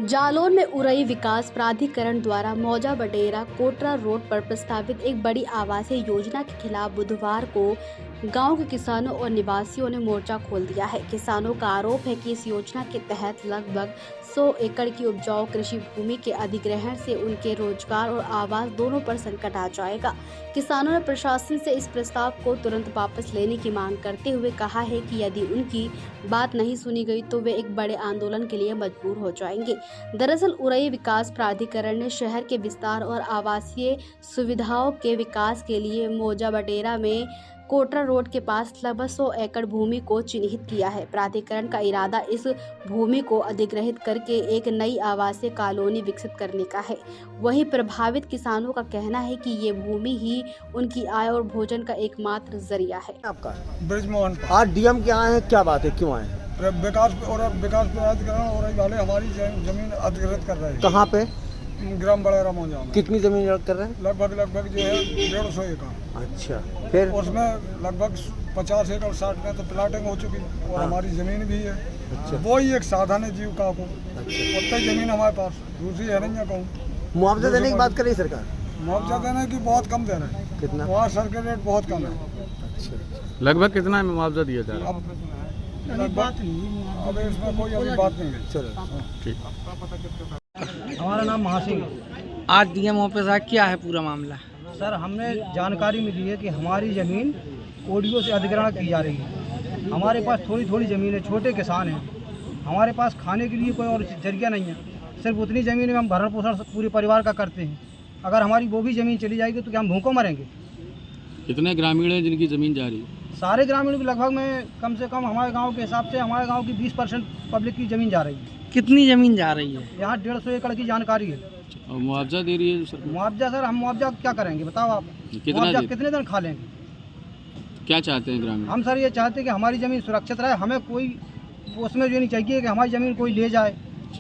जालौन में उरई विकास प्राधिकरण द्वारा मौजा बटेरा कोटरा रोड पर प्रस्तावित एक बड़ी आवासीय योजना के खिलाफ बुधवार को गांव के किसानों और निवासियों ने मोर्चा खोल दिया है। किसानों का आरोप है कि इस योजना के तहत लगभग 100 एकड़ की उपजाऊ कृषि भूमि के अधिग्रहण से उनके रोजगार और आवास दोनों पर संकट आ जाएगा। किसानों ने प्रशासन से इस प्रस्ताव को तुरंत वापस लेने की मांग करते हुए कहा है कि यदि उनकी बात नहीं सुनी गई तो वे एक बड़े आंदोलन के लिए मजबूर हो जाएंगे। दरअसल उरई विकास प्राधिकरण ने शहर के विस्तार और आवासीय सुविधाओं के विकास के लिए मौजा बटेरा में कोटरा रोड के पास लगभग 100 एकड़ भूमि को चिन्हित किया है। प्राधिकरण का इरादा इस भूमि को अधिग्रहित करके एक नई आवासीय कॉलोनी विकसित करने का है। वहीं प्रभावित किसानों का कहना है कि ये भूमि ही उनकी आय और भोजन का एकमात्र जरिया है। आपका ब्रिजमोहन आज डीएम के आए हैं, क्या बात है, क्यों आए हैं? विकास प्राधिकरण और वाले हमारी जमीन अधिग्रहित कर रहे हैं। कहाँ पे? ग्राम बड़ेरा मौजा में। कितनी जमीन कर रहे हैं? लगभग जो है 150 एकड़। अच्छा, फिर उसमें लगभग 50 एकड़ 60 में तो प्लाटिंग हो चुकी और हाँ। हमारी जमीन भी है। अच्छा। वो ही एक साधन है जीविका को। अच्छा। उतनी जमीन हमारे पास दूसरी है नहीं है कहूँ। मुआवजा देने की बात कर रही है सरकार? मुआवजा देने की बहुत कम दे रहे हैं। कितना? वहाँ सर्किट रेट बहुत कम है। अच्छा। लगभग कितना मुआवजा दिया जा रहा है? अब इसमें कोई अभी बात नहीं है। चलो ठीक। हमारा नाम महासिंह है। आज डीएम ऑफिस आया, क्या है पूरा मामला? सर, हमने जानकारी मिली है कि हमारी ज़मीन ओडीओ से अधिग्रहण की जा रही है। हमारे पास थोड़ी थोड़ी ज़मीन है, छोटे किसान हैं, हमारे पास खाने के लिए कोई और जरिया नहीं है। सिर्फ उतनी ज़मीन में हम भरण पोषण पूरे परिवार का करते हैं। अगर हमारी वो भी ज़मीन चली जाएगी तो क्या हम भूखों मरेंगे? कितने ग्रामीण हैं जिनकी ज़मीन जा रही है? सारे ग्रामीणों की लगभग में कम से कम हमारे गाँव के हिसाब से हमारे गाँव की 20% पब्लिक की ज़मीन जा रही है। कितनी ज़मीन जा रही है? यहाँ 150 एकड़ की जानकारी है। और मुआवजा दे रही है सरकार? मुआवजा सर, हम मुआवजा क्या करेंगे बताओ आप? मुआवजा कितने दिन खा लेंगे? क्या चाहते हैं ग्रामीण? हम सर ये चाहते हैं कि हमारी ज़मीन सुरक्षित रहे। हमें कोई उसमें जो नहीं चाहिए कि हमारी ज़मीन कोई ले जाए,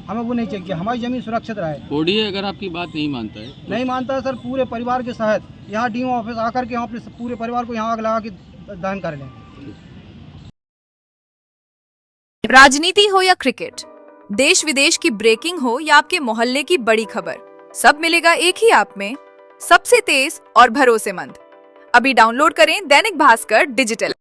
हमें वो नहीं चाहिए। हमारी ज़मीन सुरक्षित रहे। ओडीए अगर आपकी बात नहीं मानता है तो? नहीं मानता है सर, पूरे परिवार के सहित यहाँ डीओ ऑफिस आकर के हम अपने पूरे परिवार को यहाँ आग लगा के दहन कर लें। राजनीति हो या क्रिकेट, देश विदेश की ब्रेकिंग हो या आपके मोहल्ले की बड़ी खबर, सब मिलेगा एक ही ऐप में, सबसे तेज और भरोसेमंद। अभी डाउनलोड करें दैनिक भास्कर डिजिटल।